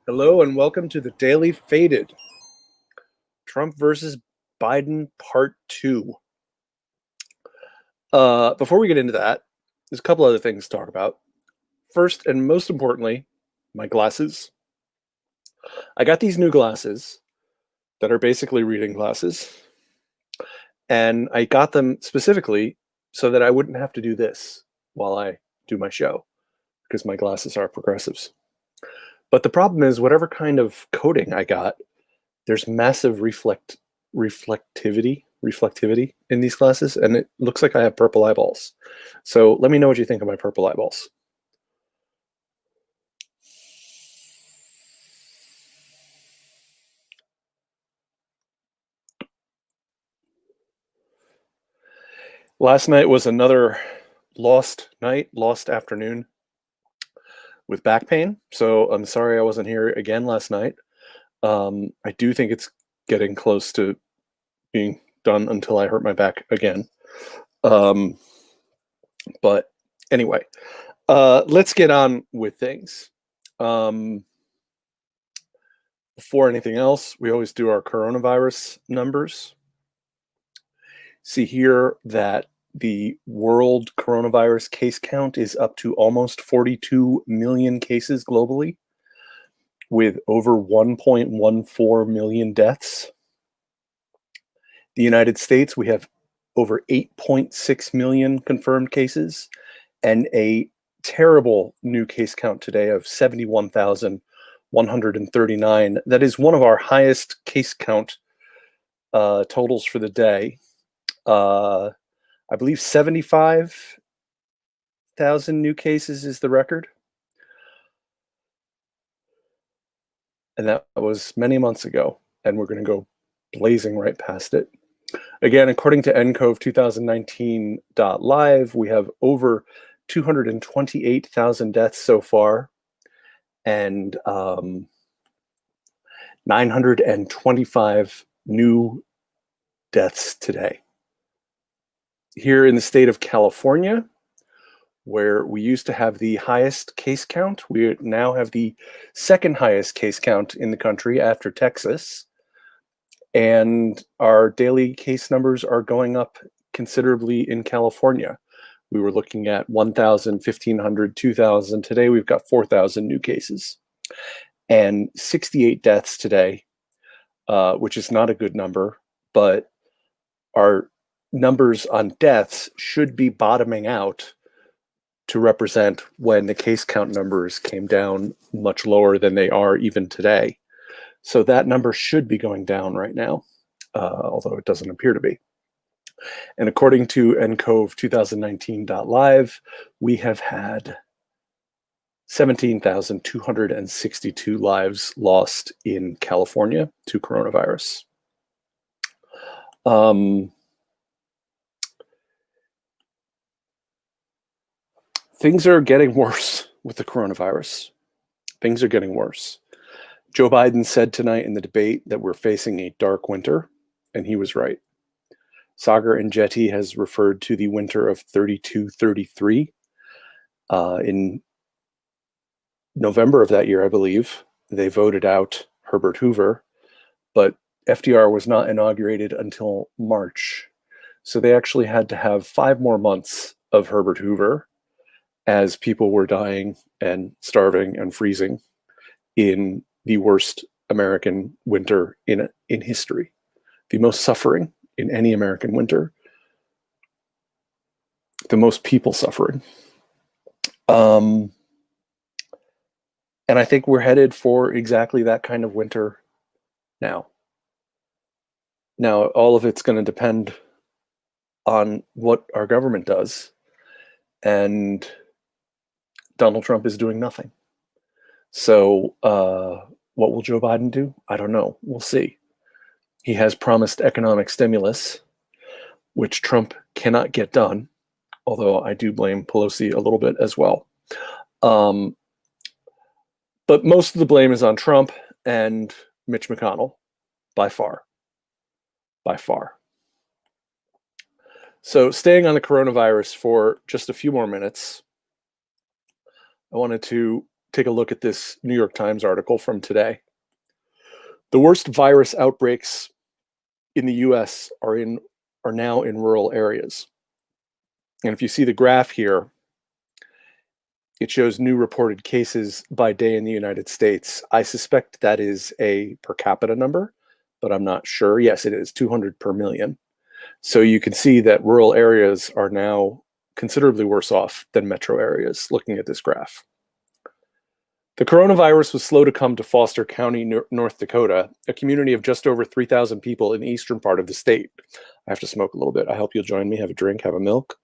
Hello and welcome to the Daily Faded. Trump versus Biden Part 2. Before we get into that, there's a couple other things to talk about. First and most importantly, my glasses. I got these new glasses that are basically reading glasses, and I got them specifically so that I wouldn't have to do this while I do my show, because my glasses are progressives. But the problem is, whatever kind of coating I got, there's massive reflectivity in these glasses, and it looks like I have purple eyeballs. So let me know what you think of my purple eyeballs. Last night was another lost night, lost afternoon with back pain. So I'm sorry I wasn't here again last night. I do think it's getting close to being done until I hurt my back again. But anyway, let's get on with things. Before anything else, we always do our coronavirus numbers. See here that the world coronavirus case count is up to almost 42 million cases globally, with over 1.14 million deaths. The United States, we have over 8.6 million confirmed cases and a terrible new case count today of 71,139. That is one of our highest case count totals for the day. I believe 75,000 new cases is the record. And that was many months ago, and we're going to go blazing right past it. Again, according to NCOV 2019.live, we have over 228,000 deaths so far, and 925 new deaths today. Here in the state of California, where we used to have the highest case count, we now have the second highest case count in the country after Texas. And our daily case numbers are going up considerably in California. We were looking at 1,000, 1,500, 2,000. Today we've got 4,000 new cases and 68 deaths today, which is not a good number, but our numbers on deaths should be bottoming out to represent when the case count numbers came down much lower than they are even today. So that number should be going down right now, although it doesn't appear to be. And according to NCOV 2019.live, we have had 17,262 lives lost in California to coronavirus. Things are getting worse with the coronavirus. Things are getting worse. Joe Biden said tonight in the debate that we're facing a dark winter, and he was right. Sagar Enjeti has referred to the winter of 32-33. In November of that year, I believe, they voted out Herbert Hoover, but FDR was not inaugurated until March. So they actually had to have 5 more months of Herbert Hoover as people were dying and starving and freezing in the worst American winter in history, the most suffering in any American winter, the most people suffering. And I think we're headed for exactly that kind of winter now. Now, all of it's going to depend on what our government does, and Donald Trump is doing nothing. So what will Joe Biden do? I don't know. We'll see. He has promised economic stimulus, which Trump cannot get done, although I do blame Pelosi a little bit as well. But most of the blame is on Trump and Mitch McConnell, by far. By far. So staying on the coronavirus for just a few more minutes, I wanted to take a look at this New York Times article from today. The worst virus outbreaks in the US are now in rural areas. And if you see the graph here, it shows new reported cases by day in the United States. I suspect that is a per capita number, but I'm not sure. Yes, it is 200 per million. So you can see that rural areas are now considerably worse off than metro areas, looking at this graph. The coronavirus was slow to come to Foster County, North Dakota, a community of just over 3,000 people in the eastern part of the state. I have to smoke a little bit. I hope you'll join me, have a drink, have a milk.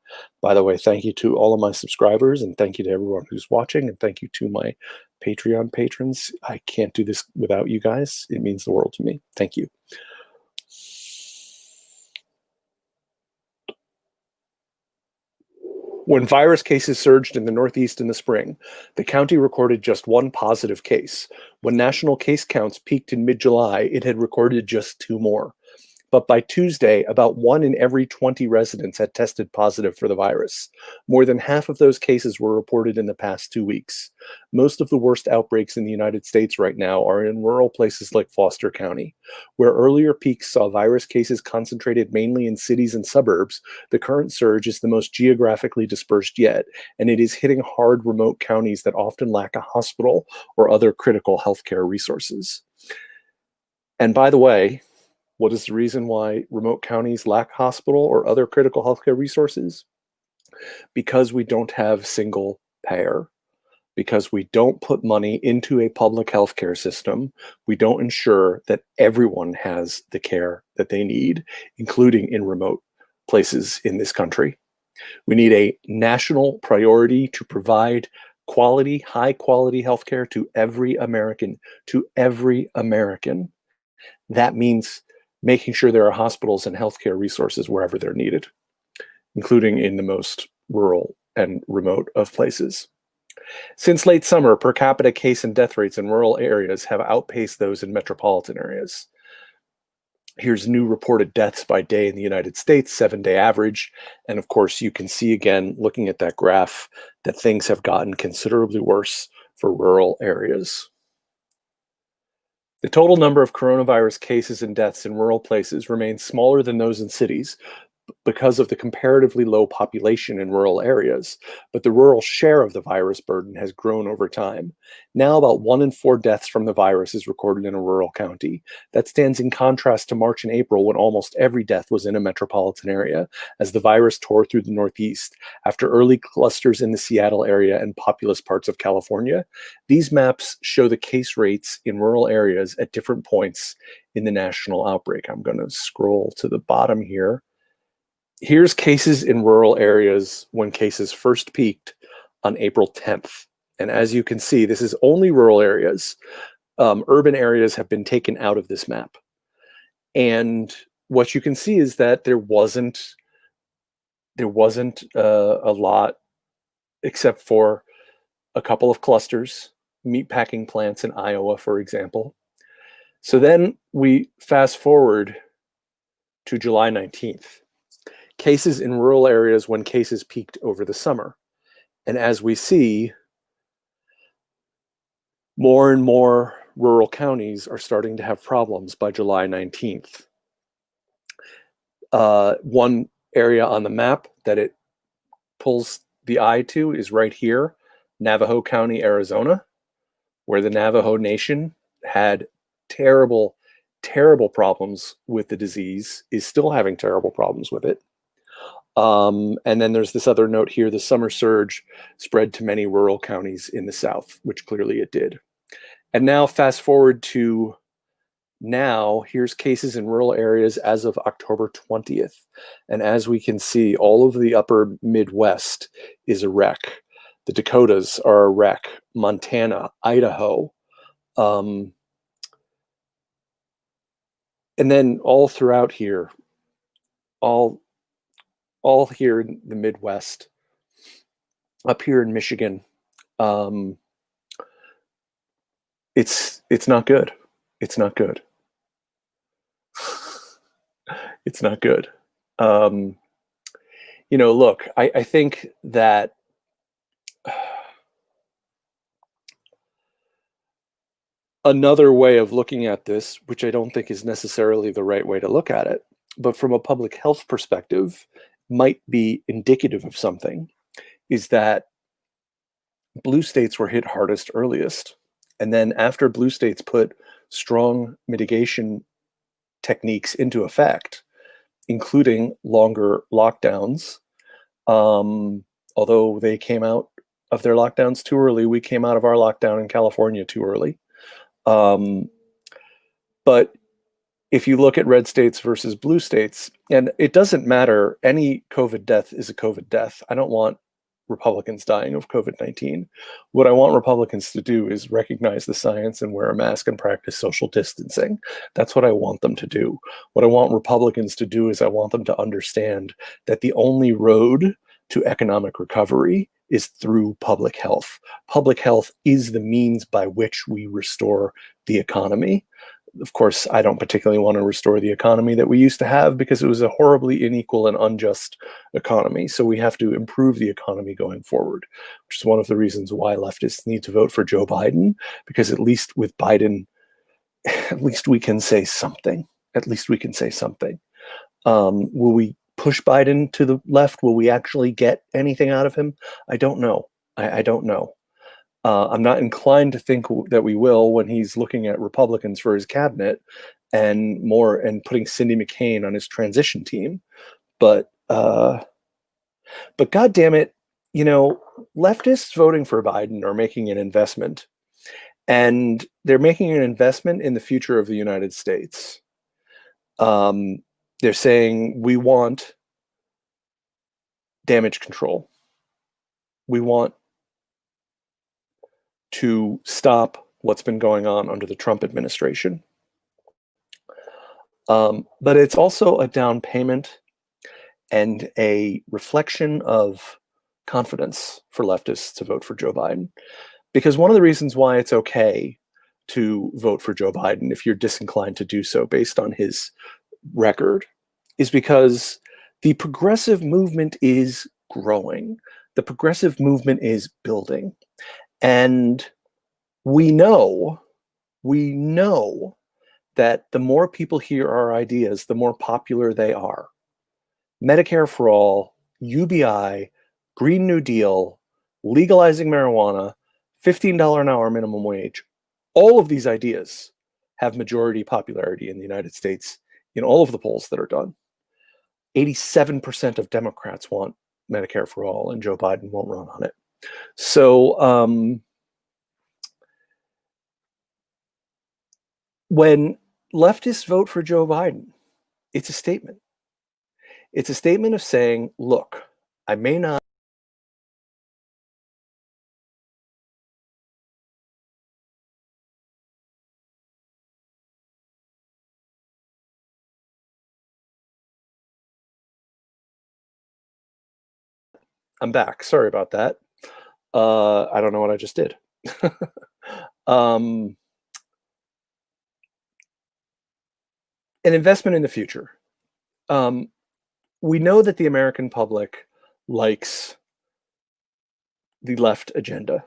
By the way, thank you to all of my subscribers, and thank you to everyone who's watching, and thank you to my Patreon patrons. I can't do this without you guys. It means the world to me. Thank you. When virus cases surged in the Northeast in the spring, the county recorded just one positive case. When national case counts peaked in mid-July, it had recorded just 2 more. But by Tuesday, about 1 in every 20 residents had tested positive for the virus. More than half of those cases were reported in the past 2 weeks. Most of the worst outbreaks in the United States right now are in rural places like Foster County. Where earlier peaks saw virus cases concentrated mainly in cities and suburbs, the current surge is the most geographically dispersed yet, and it is hitting hard remote counties that often lack a hospital or other critical healthcare resources. And by the way, what is the reason why remote counties lack hospital or other critical healthcare resources? Because we don't have single payer. Because we don't put money into a public healthcare system, we don't ensure that everyone has the care that they need, including in remote places in this country. We need a national priority to provide quality, high quality healthcare to every American, That means making sure there are hospitals and healthcare resources wherever they're needed, including in the most rural and remote of places. Since late summer, per capita case and death rates in rural areas have outpaced those in metropolitan areas. Here's new reported deaths by day in the United States, 7-day average. And of course, you can see again, looking at that graph, that things have gotten considerably worse for rural areas. The total number of coronavirus cases and deaths in rural places remains smaller than those in cities because of the comparatively low population in rural areas, but the rural share of the virus burden has grown over time. Now about 1 in 4 deaths from the virus is recorded in a rural county. That stands in contrast to March and April, when almost every death was in a metropolitan area, as the virus tore through the Northeast after early clusters in the Seattle area and populous parts of California. These maps show the case rates in rural areas at different points in the national outbreak. I'm going to scroll to the bottom here. Here's cases in rural areas when cases first peaked on April 10th. And as you can see, this is only rural areas. Urban areas have been taken out of this map. And what you can see is that there wasn't a lot, except for a couple of clusters, meatpacking plants in Iowa, for example. So then we fast forward to July 19th. Cases in rural areas when cases peaked over the summer. And as we see, more and more rural counties are starting to have problems by July 19th. One area on the map that it pulls the eye to is right here, Navajo County, Arizona, where the Navajo Nation had terrible, terrible problems with the disease, is still having terrible problems with it. And then there's this other note here, the summer surge spread to many rural counties in the South, which clearly it did. And now fast forward to now, here's cases in rural areas as of October 20th. And as we can see, all of the upper Midwest is a wreck. The Dakotas are a wreck, Montana, Idaho. And then all throughout here, all here in the Midwest, up here in Michigan, it's not good. It's not good. It's not good. Look, I think that Another way of looking at this, which I don't think is necessarily the right way to look at it, but from a public health perspective, might be indicative of something, is that blue states were hit hardest earliest. And then after blue states put strong mitigation techniques into effect, including longer lockdowns, although they came out of their lockdowns too early, we came out of our lockdown in California too early. But if you look at red states versus blue states, and it doesn't matter, any COVID death is a COVID death. I don't want Republicans dying of COVID-19. What I want Republicans to do is recognize the science and wear a mask and practice social distancing. That's what I want them to do. What I want Republicans to do is I want them to understand that the only road to economic recovery is through public health. Public health is the means by which we restore the economy. Of course, I don't particularly want to restore the economy that we used to have because it was a horribly unequal and unjust economy. So we have to improve the economy going forward, which is one of the reasons why leftists need to vote for Joe Biden, because at least with Biden, at least we can say something. At least we can say something. Will we push Biden to the left? Will we actually get anything out of him? I don't know. I don't know. I'm not inclined to think that we will when he's looking at Republicans for his cabinet and putting Cindy McCain on his transition team. But God damn it, leftists voting for Biden are making an investment, and they're making an investment in the future of the United States. They're saying we want damage control. We want to stop what's been going on under the Trump administration. But it's also a down payment and a reflection of confidence for leftists to vote for Joe Biden. Because one of the reasons why it's okay to vote for Joe Biden, if you're disinclined to do so based on his record, is because the progressive movement is growing. The progressive movement is building. And we know that the more people hear our ideas, the more popular they are. Medicare for all, UBI, Green New Deal, legalizing marijuana, $15 an hour minimum wage, all of these ideas have majority popularity in the United States in all of the polls that are done. 87% of Democrats want Medicare for all, and Joe Biden won't run on it. So when leftists vote for Joe Biden, it's a statement. It's a statement of saying, look, I may not. I'm back. Sorry about that. I don't know what I just did. An investment in the future. We know that the American public likes the left agenda.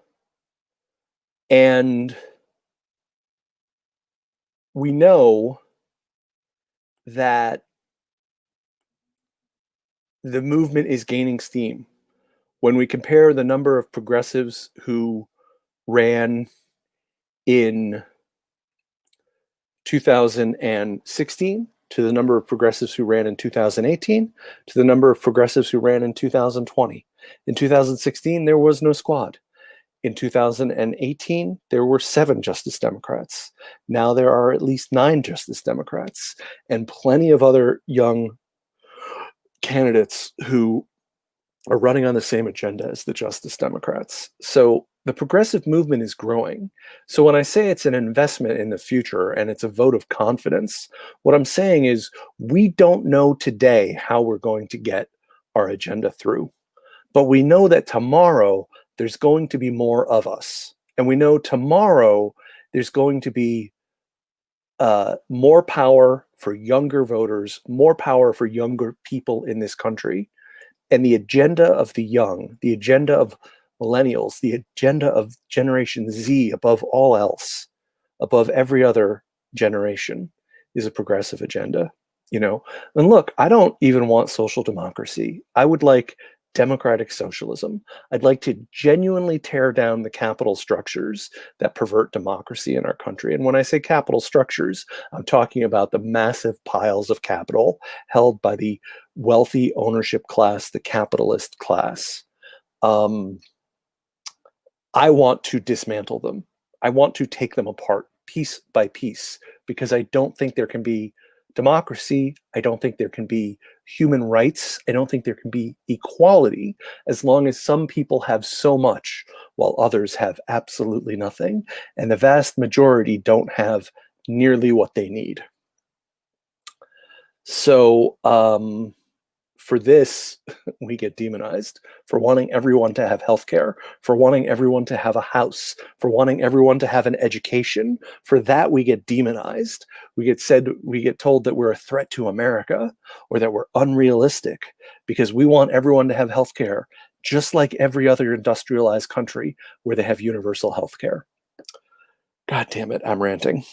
And we know that the movement is gaining steam. When we compare the number of progressives who ran in 2016 to the number of progressives who ran in 2018 to the number of progressives who ran in 2020. In 2016, there was no squad. In 2018, there were 7 Justice Democrats. Now there are at least 9 Justice Democrats and plenty of other young candidates who are running on the same agenda as the Justice Democrats. So the progressive movement is growing. So when I say it's an investment in the future and it's a vote of confidence, what I'm saying is we don't know today how we're going to get our agenda through. But we know that tomorrow there's going to be more of us. And we know tomorrow there's going to be more power for younger voters, more power for younger people in this country. And the agenda of the young, the agenda of millennials, the agenda of Generation Z above all else, above every other generation is a progressive agenda, you know? And look, I don't even want social democracy. I would like democratic socialism. I'd like to genuinely tear down the capital structures that pervert democracy in our country. And when I say capital structures, I'm talking about the massive piles of capital held by the wealthy ownership class, the capitalist class. I want to dismantle them. I want to take them apart piece by piece because I don't think there can be democracy. I don't think there can be human rights. I don't think there can be equality as long as some people have so much while others have absolutely nothing. And the vast majority don't have nearly what they need. So, for this, we get demonized for wanting everyone to have healthcare, for wanting everyone to have a house, for wanting everyone to have an education. For that, we get demonized. We get told that we're a threat to America or that we're unrealistic because we want everyone to have healthcare, just like every other industrialized country where they have universal healthcare. God damn it, I'm ranting.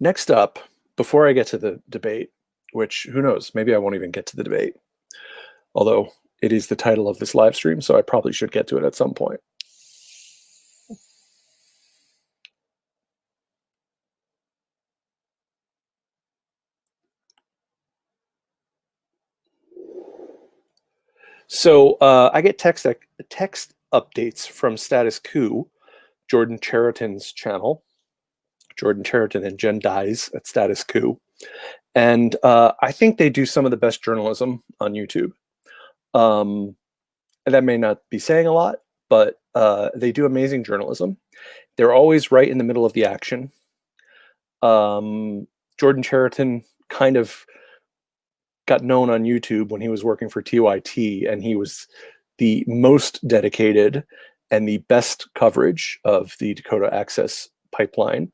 Next up, before I get to the debate, which who knows, maybe I won't even get to the debate, although it is the title of this live stream, so I probably should get to it at some point. So I get text updates from Status Coup, Jordan Cheriton's channel, Jordan Cheriton and Jen Dyes at Status Coup. And I think they do some of the best journalism on YouTube. And that may not be saying a lot, but they do amazing journalism. They're always right in the middle of the action. Jordan Cheriton kind of got known on YouTube when he was working for TYT, and he was the most dedicated and the best coverage of the Dakota Access Pipeline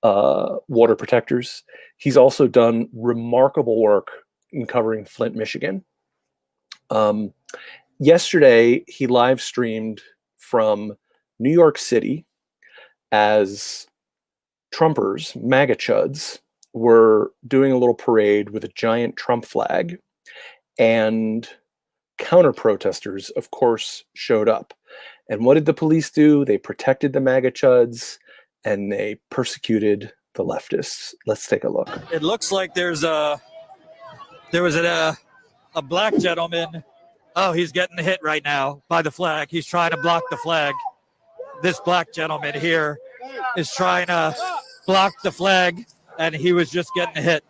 water protectors. He's also done remarkable work in covering Flint, Michigan. Yesterday, he live streamed from New York City as Trumpers, MAGA chuds, were doing a little parade with a giant Trump flag, and counter protesters, of course, showed up. And what did the police do? They protected the MAGA chuds and they persecuted the leftists. Let's take a look. It looks like there was a black gentleman. Oh, he's getting hit right now by the flag. He's trying to block the flag. This black gentleman here is trying to block the flag, and he was just getting hit.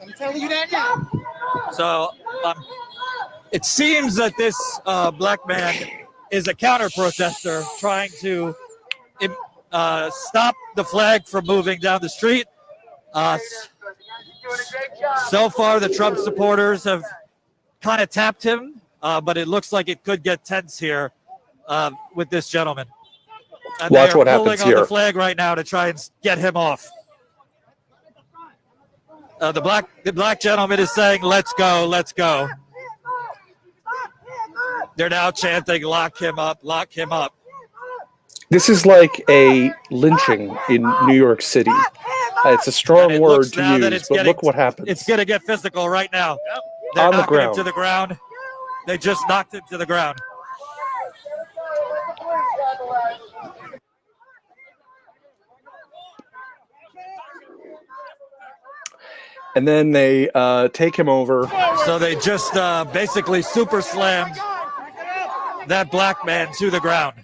I'm telling you that now. So it seems that this black man is a counter protester trying to stop the flag from moving down the street. So far, the Trump supporters have kind of tapped him, but it looks like it could get tense here with this gentleman. And watch what happens here. Pulling on the flag right now to try and get him off. The black gentleman is saying, "Let's go, let's go." They're now chanting, "Lock him up, lock him up." This is like a lynching in New York City. It's a strong word to use, but look what happens. It's going to get physical right now. Yep. They're on the knocking ground. him to the ground. They just knocked him to the ground. And then they take him over. So they just basically super slammed that black man to the ground.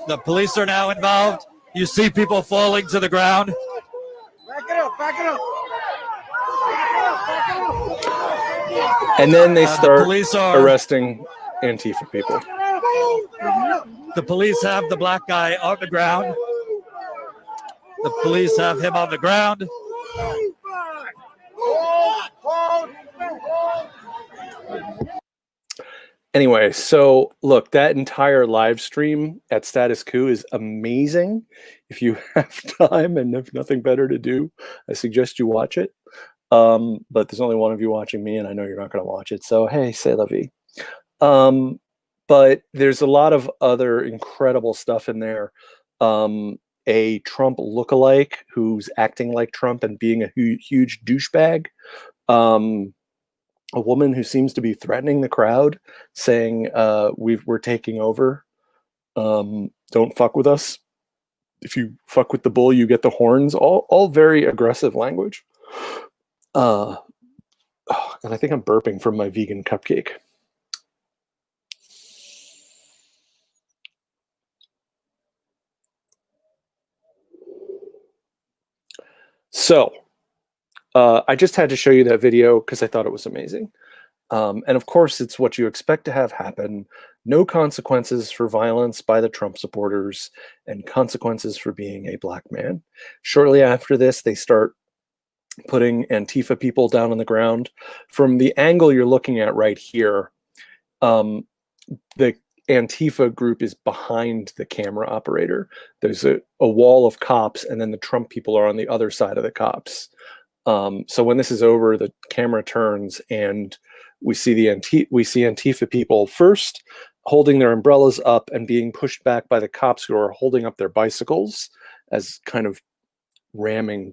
The police are now involved. You see people falling to the ground. Back it up, back it up. And then they start police are arresting Antifa people. The police have the black guy on the ground. The police have him on the ground. Anyway, so look, that entire live stream at Status Coup is amazing. If you have time and have nothing better to do, I suggest you watch it. But there's only one of you watching me, and I know you're not going to watch it. So hey, c'est la vie. But there's a lot of other incredible stuff in there. A Trump lookalike who's acting like Trump and being a huge douchebag. A woman who seems to be threatening the crowd, saying, we're taking over. Don't fuck with us. If you fuck with the bull, you get the horns. All very aggressive language. And I think I'm burping from my vegan cupcake. So I just had to show you that video because I thought it was amazing. And of course, it's what you expect to have happen. No consequences for violence by the Trump supporters and consequences for being a black man. Shortly after this, they start putting Antifa people down on the ground. From the angle you're looking at right here, the Antifa group is behind the camera operator. There's a wall of cops, and then the Trump people are on the other side of the cops. So when this is over, the camera turns and we see Antifa people first holding their umbrellas up and being pushed back by the cops who are holding up their bicycles as kind of ramming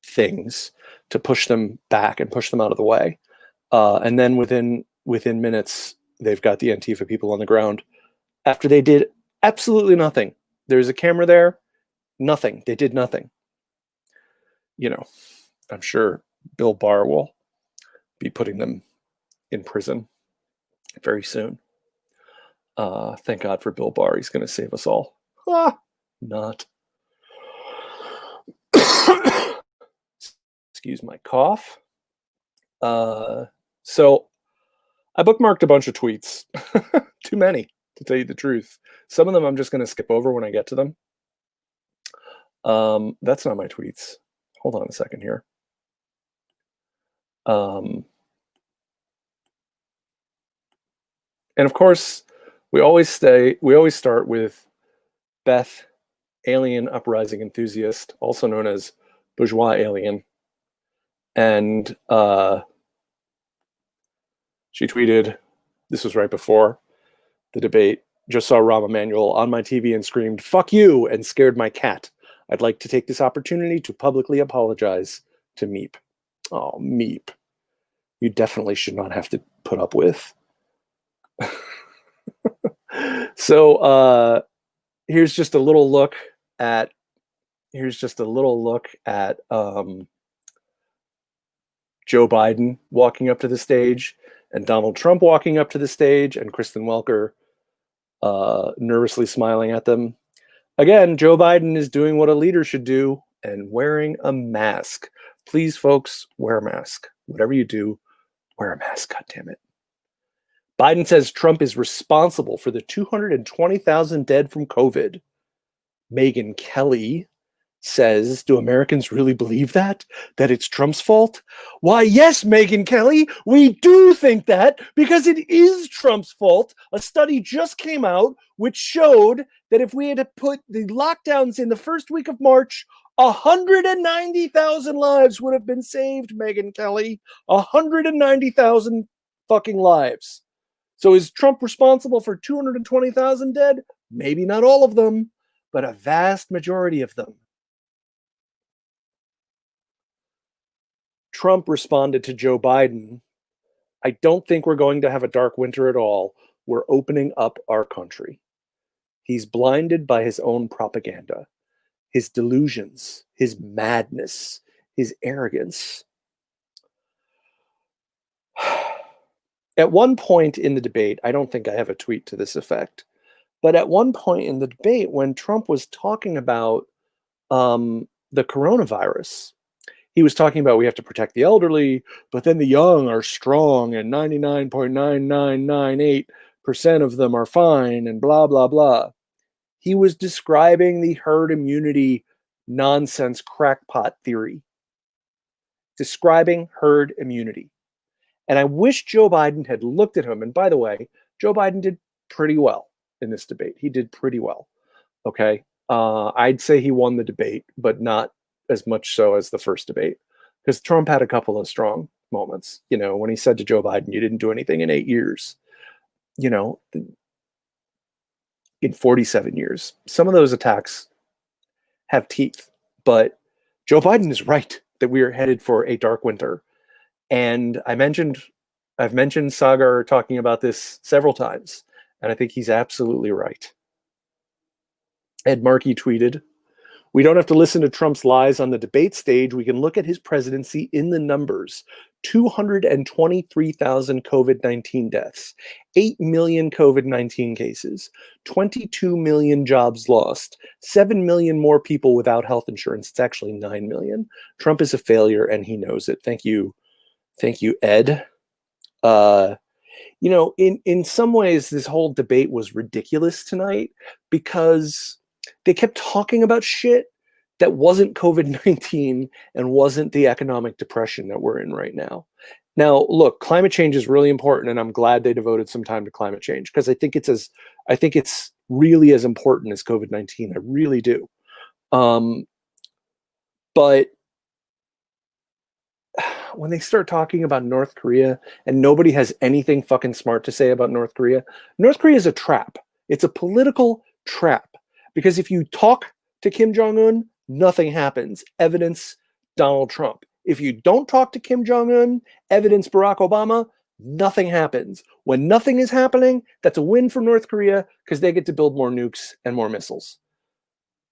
things to push them back and push them out of the way. And then within minutes, they've got the Antifa people on the ground after they did absolutely nothing. There's a camera there, nothing. They did nothing. You know, I'm sure Bill Barr will be putting them in prison very soon. Thank God for Bill Barr. He's going to save us all. Not. Excuse my cough. So I bookmarked a bunch of tweets. Too many, to tell you the truth. Some of them I'm just going to skip over when I get to them. That's not my tweets. Hold on a second here. And of course, we always start with Beth, alien uprising enthusiast, also known as bourgeois alien. And she tweeted, this was right before the debate, just saw Rahm Emanuel on my TV and screamed, "Fuck you," and scared my cat. I'd like to take this opportunity to publicly apologize to Meep. Oh, Meep. You definitely should not have to put up with. So here's just a little look at Joe Biden walking up to the stage and Donald Trump walking up to the stage and Kristen Welker nervously smiling at them. Again, Joe Biden is doing what a leader should do and wearing a mask. Please, folks, wear a mask. Whatever you do, wear a mask, goddammit. Biden says Trump is responsible for the 220,000 dead from COVID. Megyn Kelly says, do Americans really believe that? That it's Trump's fault? Why, yes, Megyn Kelly, we do think that because it is Trump's fault. A study just came out which showed that if we had to put the lockdowns in the first week of March, 190,000 lives would have been saved, Megyn Kelly. 190,000 fucking lives. So is Trump responsible for 220,000 dead? Maybe not all of them, but a vast majority of them. Trump responded to Joe Biden, I don't think we're going to have a dark winter at all. We're opening up our country. He's blinded by his own propaganda, his delusions, his madness, his arrogance. At one point in the debate, I don't think I have a tweet to this effect, but at one point in the debate when Trump was talking about the coronavirus, he was talking about we have to protect the elderly, but then the young are strong and 99.9998% of them are fine and blah, blah, blah. He was describing the herd immunity nonsense crackpot theory. Describing herd immunity. And I wish Joe Biden had looked at him. And by the way, Joe Biden did pretty well in this debate. He did pretty well. Okay. I'd say he won the debate, but not as much so as the first debate, because Trump had a couple of strong moments. You know, when he said to Joe Biden, "You didn't do anything in 8 years," you know, in 47 years. Some of those attacks have teeth, but Joe Biden is right that we are headed for a dark winter. And I've mentioned Sagar talking about this several times, and I think he's absolutely right. Ed Markey tweeted, "We don't have to listen to Trump's lies on the debate stage. We can look at his presidency in the numbers. 223,000 COVID-19 deaths, 8 million COVID-19 cases, 22 million jobs lost, 7 million more people without health insurance. It's actually 9 million. Trump is a failure, and he knows it." Thank you, Ed. You know, in some ways, this whole debate was ridiculous tonight because they kept talking about shit that wasn't COVID-19 and wasn't the economic depression that we're in right now. Now, look, climate change is really important, and I'm glad they devoted some time to climate change, because I think it's really as important as COVID-19. I really do. But when they start talking about North Korea and nobody has anything fucking smart to say about North Korea is a trap. It's a political trap, because if you talk to Kim Jong-un, nothing happens. Evidence Donald Trump. If you don't talk to Kim Jong-un, evidence Barack Obama, nothing happens. When nothing is happening, that's a win for North Korea, because they get to build more nukes and more missiles.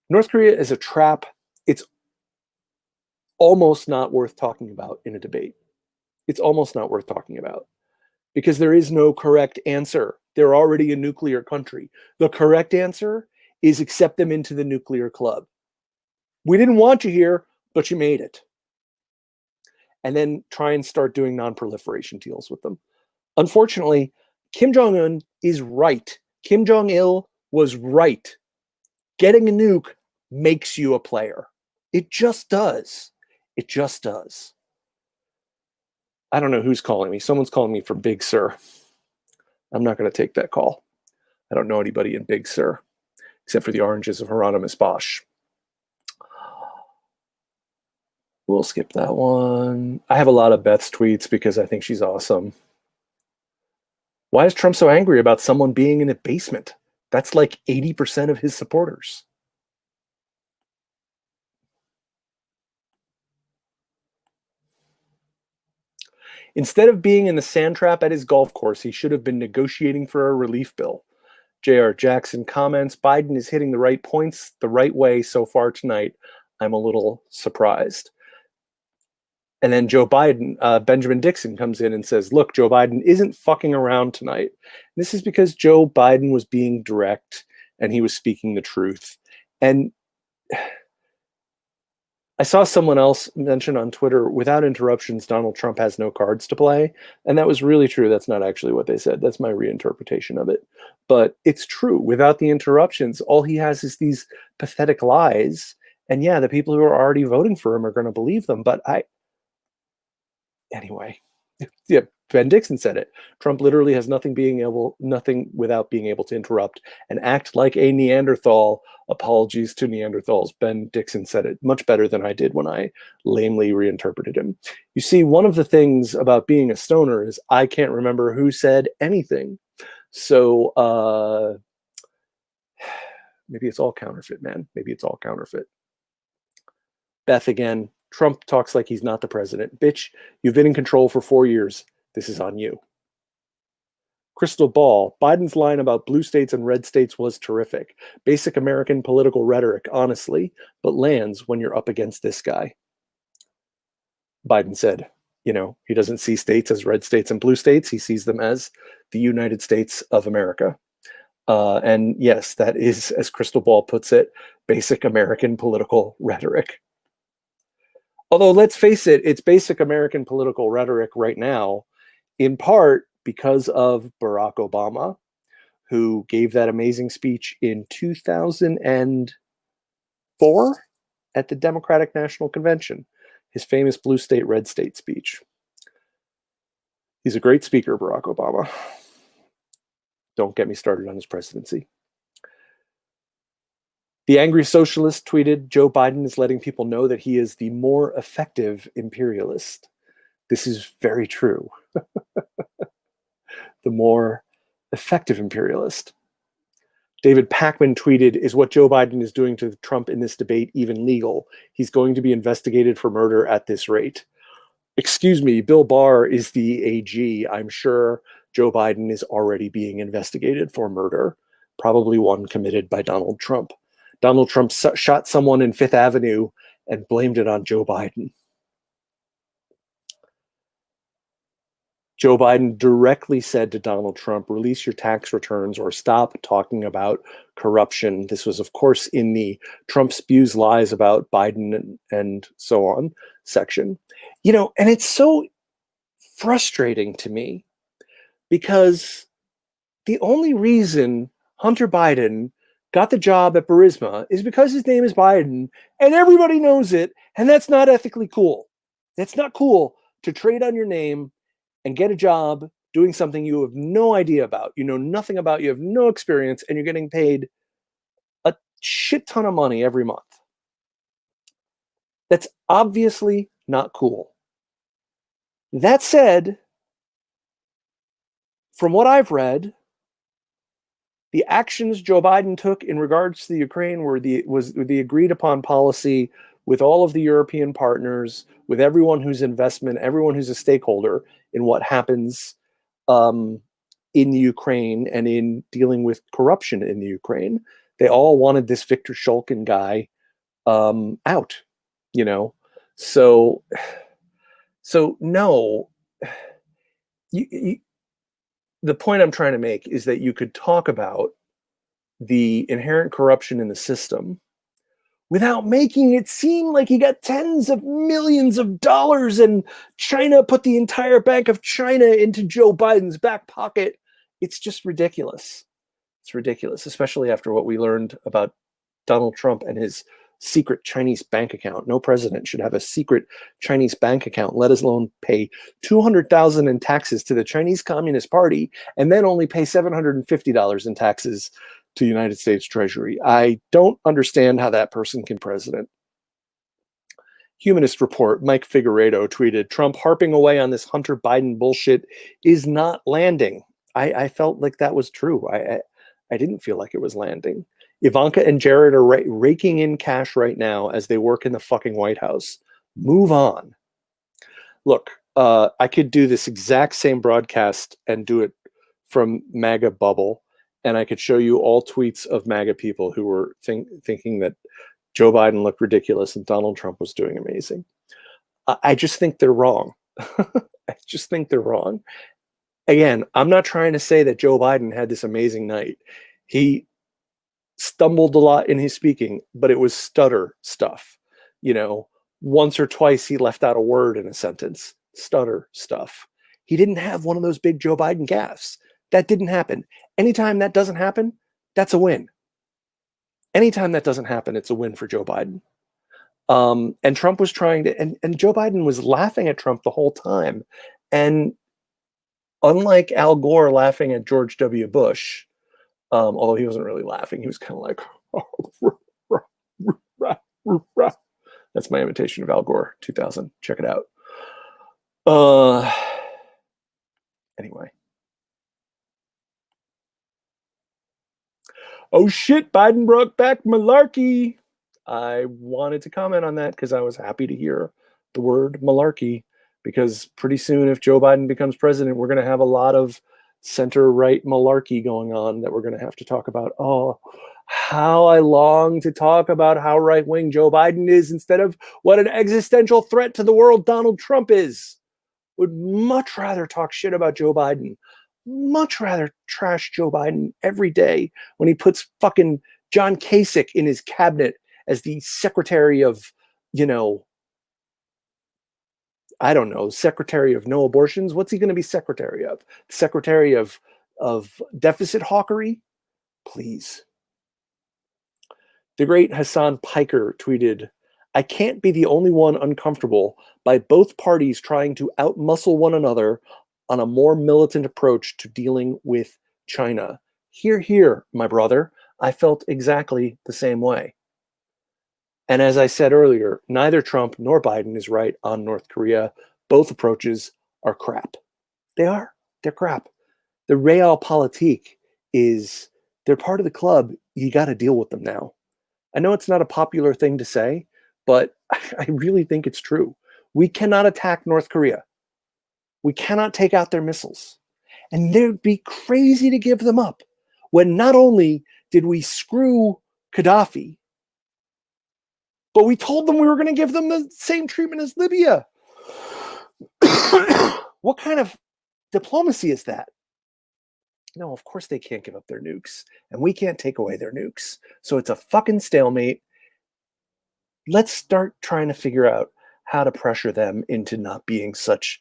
North Korea is a trap. It's almost not worth talking about in a debate. It's almost not worth talking about, because there is no correct answer. They're already a nuclear country. The correct answer is accept them into the nuclear club. We didn't want you here, but you made it. And then try and start doing non-proliferation deals with them. Unfortunately, Kim Jong-un is right. Kim Jong-il was right. Getting a nuke makes you a player. It just does. It just does. I don't know who's calling me. Someone's calling me from Big Sur. I'm not going to take that call. I don't know anybody in Big Sur, except for the oranges of Hieronymus Bosch. We'll skip that one. I have a lot of Beth's tweets because I think she's awesome. Why is Trump so angry about someone being in a basement? That's like 80% of his supporters. Instead of being in the sand trap at his golf course, he should have been negotiating for a relief bill. J.R. Jackson comments, Biden is hitting the right points the right way so far tonight. I'm a little surprised. And then Joe Biden, Benjamin Dixon comes in and says, look, Joe Biden isn't fucking around tonight. This is because Joe Biden was being direct and he was speaking the truth. And I saw someone else mention on Twitter, without interruptions, Donald Trump has no cards to play. And that was really true. That's not actually what they said. That's my reinterpretation of it. But it's true. Without the interruptions, all he has is these pathetic lies. And yeah, the people who are already voting for him are going to believe them. But anyway, yeah, Ben Dixon said it. Trump literally has nothing without being able to interrupt and act like a Neanderthal. Apologies to Neanderthals. Ben Dixon said it much better than I did when I lamely reinterpreted him. You see, one of the things about being a stoner is I can't remember who said anything. So maybe it's all counterfeit, man. Maybe it's all counterfeit. Beth again. Trump talks like he's not the president. Bitch, you've been in control for 4 years. This is on you. Crystal Ball, Biden's line about blue states and red states was terrific. Basic American political rhetoric, honestly, but lands when you're up against this guy. Biden said, you know, he doesn't see states as red states and blue states. He sees them as the United States of America. And yes, that is, as Crystal Ball puts it, basic American political rhetoric. Although, let's face it, it's basic American political rhetoric right now, in part because of Barack Obama, who gave that amazing speech in 2004 at the Democratic National Convention, his famous blue state, red state speech. He's a great speaker, Barack Obama. Don't get me started on his presidency. The Angry Socialist tweeted, Joe Biden is letting people know that he is the more effective imperialist. This is very true. The more effective imperialist. David Pakman tweeted, is what Joe Biden is doing to Trump in this debate even legal? He's going to be investigated for murder at this rate. Excuse me, Bill Barr is the AG. I'm sure Joe Biden is already being investigated for murder, probably one committed by Donald Trump. Donald Trump shot someone in Fifth Avenue and blamed it on Joe Biden. Joe Biden directly said to Donald Trump, release your tax returns or stop talking about corruption. This was, of course, in the Trump spews lies about Biden and so on section. You know, and it's so frustrating to me because the only reason Hunter Biden got the job at Burisma is because his name is Biden and everybody knows it, and that's not ethically cool. It's not cool to trade on your name and get a job doing something you have no idea about, you know nothing about, you have no experience, and you're getting paid a shit ton of money every month. That's obviously not cool. That said, from what I've read, the actions Joe Biden took in regards to the Ukraine was the agreed upon policy with all of the European partners, with everyone who's investment, everyone who's a stakeholder in what happens in the Ukraine and in dealing with corruption in the Ukraine. They all wanted this Viktor Shulkin guy out, you know. So no, the point I'm trying to make is that you could talk about the inherent corruption in the system without making it seem like he got tens of millions of dollars and China put the entire Bank of China into Joe Biden's back pocket. It's just ridiculous. It's ridiculous, especially after what we learned about Donald Trump and his secret Chinese bank account. No president should have a secret Chinese bank account, let alone pay $200,000 in taxes to the Chinese Communist Party and then only pay $750 in taxes to the United States Treasury. I don't understand how that person can be president. Humanist Report, Mike Figueredo tweeted, Trump harping away on this Hunter Biden bullshit is not landing. I felt like that was true. I didn't feel like it was landing. Ivanka and Jared are raking in cash right now as they work in the fucking White House. Move on. Look, I could do this exact same broadcast and do it from MAGA bubble, and I could show you all tweets of MAGA people who were thinking that Joe Biden looked ridiculous and Donald Trump was doing amazing. I just think they're wrong. I just think they're wrong. Again, I'm not trying to say that Joe Biden had this amazing night. He stumbled a lot in his speaking, but it was stutter stuff. You know, once or twice he left out a word in a sentence. Stutter stuff. He didn't have one of those big Joe Biden gaffes. That didn't happen. Anytime that doesn't happen, that's a win. Anytime that doesn't happen, it's a win for Joe Biden. And Trump was trying to, and Joe Biden was laughing at Trump the whole time. And unlike Al Gore laughing at George W. Bush, although he wasn't really laughing, he was kind of like, that's my imitation of Al Gore, 2000. Check it out. Anyway. Oh shit, Biden brought back malarkey. I wanted to comment on that because I was happy to hear the word malarkey, because pretty soon if Joe Biden becomes president, we're going to have a lot of center-right malarkey going on that we're going to have to talk about. Oh, how I long to talk about how right-wing Joe Biden is instead of what an existential threat to the world Donald Trump is. Would much rather talk shit about Joe Biden. Much rather trash Joe Biden every day when he puts fucking John Kasich in his cabinet as the secretary of, you know, I don't know, secretary of no abortions. What's he going to be secretary of? Secretary of deficit hawkery? Please. The great Hassan Piker tweeted, I can't be the only one uncomfortable by both parties trying to outmuscle one another on a more militant approach to dealing with China. Hear, hear, my brother. I felt exactly the same way. And as I said earlier, neither Trump nor Biden is right on North Korea. Both approaches are crap. They are. They're crap. The realpolitik is, they're part of the club. You got to deal with them now. I know it's not a popular thing to say, but I really think it's true. We cannot attack North Korea. We cannot take out their missiles. And they'd be crazy to give them up when not only did we screw Gaddafi, but we told them we were going to give them the same treatment as Libya. What kind of diplomacy is that? No, of course they can't give up their nukes, and we can't take away their nukes. So it's a fucking stalemate. Let's start trying to figure out how to pressure them into not being such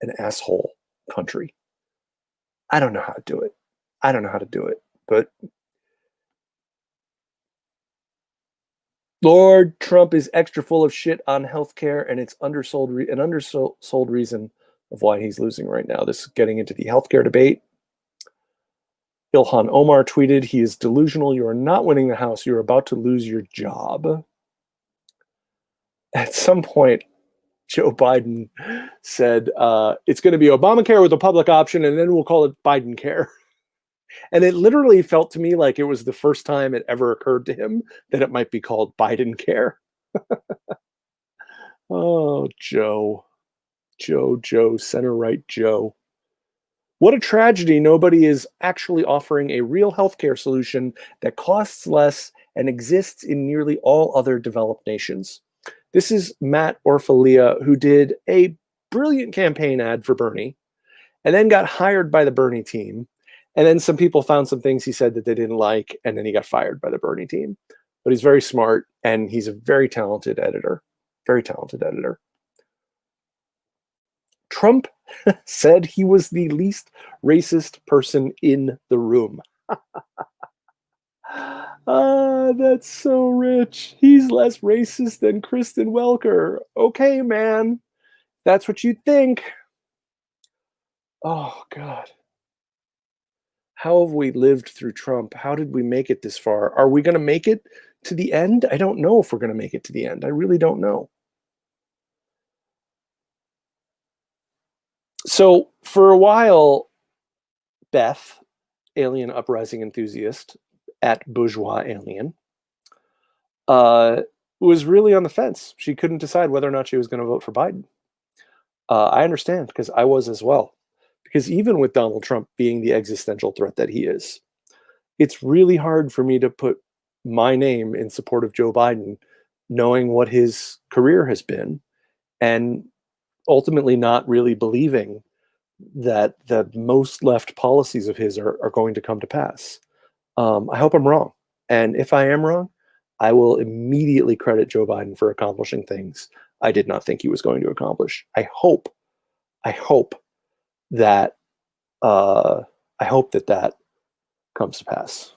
an asshole country. I don't know how to do it. But Lord Trump is extra full of shit on healthcare, and it's an undersold reason of why he's losing right now. This is getting into the healthcare debate. Ilhan Omar tweeted, "He is delusional. You are not winning the House. You are about to lose your job." At some point, Joe Biden said, it's going to be Obamacare with a public option, and then we'll call it Biden care. And it literally felt to me like it was the first time it ever occurred to him that it might be called Biden care. Oh, Joe, center-right Joe. What a tragedy. Nobody is actually offering a real healthcare solution that costs less and exists in nearly all other developed nations. This is Matt Orfalia, who did a brilliant campaign ad for Bernie and then got hired by the Bernie team. And then some people found some things he said that they didn't like, and then he got fired by the Bernie team. But he's very smart, and he's a very talented editor. Very talented editor. Trump said he was the least racist person in the room. That's so rich. He's less racist than Kristen Welker. Okay, man. That's what you think. Oh, God. How have we lived through Trump? How did we make it this far? Are we going to make it to the end? I don't know if we're going to make it to the end. I really don't know. So for a while, Beth, alien uprising enthusiast at Bourgeois Alien, was really on the fence. She couldn't decide whether or not she was going to vote for Biden. I understand, because I was as well. Because even with Donald Trump being the existential threat that he is, it's really hard for me to put my name in support of Joe Biden, knowing what his career has been, and ultimately not really believing that the most left policies of his are going to come to pass. I hope I'm wrong. And if I am wrong, I will immediately credit Joe Biden for accomplishing things I did not think he was going to accomplish. I hope that that comes to pass.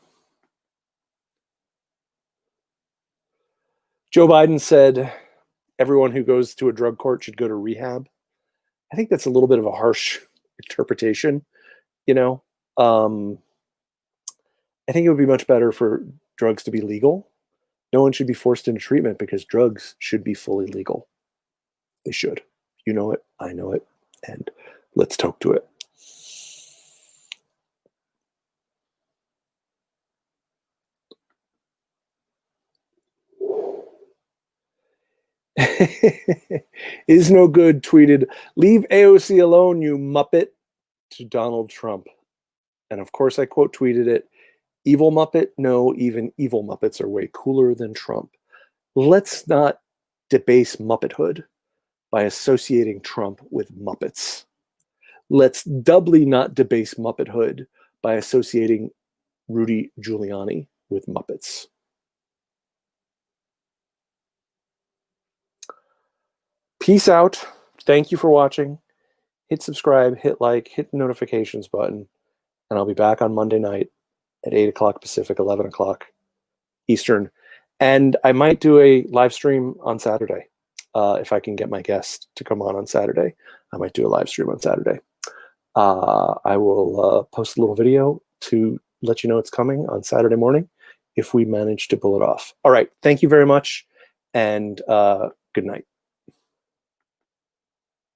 Joe Biden said everyone who goes to a drug court should go to rehab. I think that's a little bit of a harsh interpretation, I think it would be much better for drugs to be legal. No one should be forced into treatment because drugs should be fully legal. They should. You know it, I know it, and let's talk to it. Is no good tweeted, "Leave AOC alone, you muppet," to Donald Trump. And of course I quote tweeted it, "Evil muppet? No, even evil muppets are way cooler than Trump." Let's not debase muppethood by associating Trump with Muppets. Let's doubly not debase muppethood by associating Rudy Giuliani with Muppets. Peace out. Thank you for watching. Hit subscribe, hit like, hit the notifications button, and I'll be back on Monday night at 8 o'clock Pacific, 11 o'clock Eastern. And I might do a live stream on Saturday. If I can get my guest to come on Saturday, I might do a live stream on Saturday. I will post a little video to let you know it's coming on Saturday morning if we manage to pull it off. All right. Thank you very much, and good night.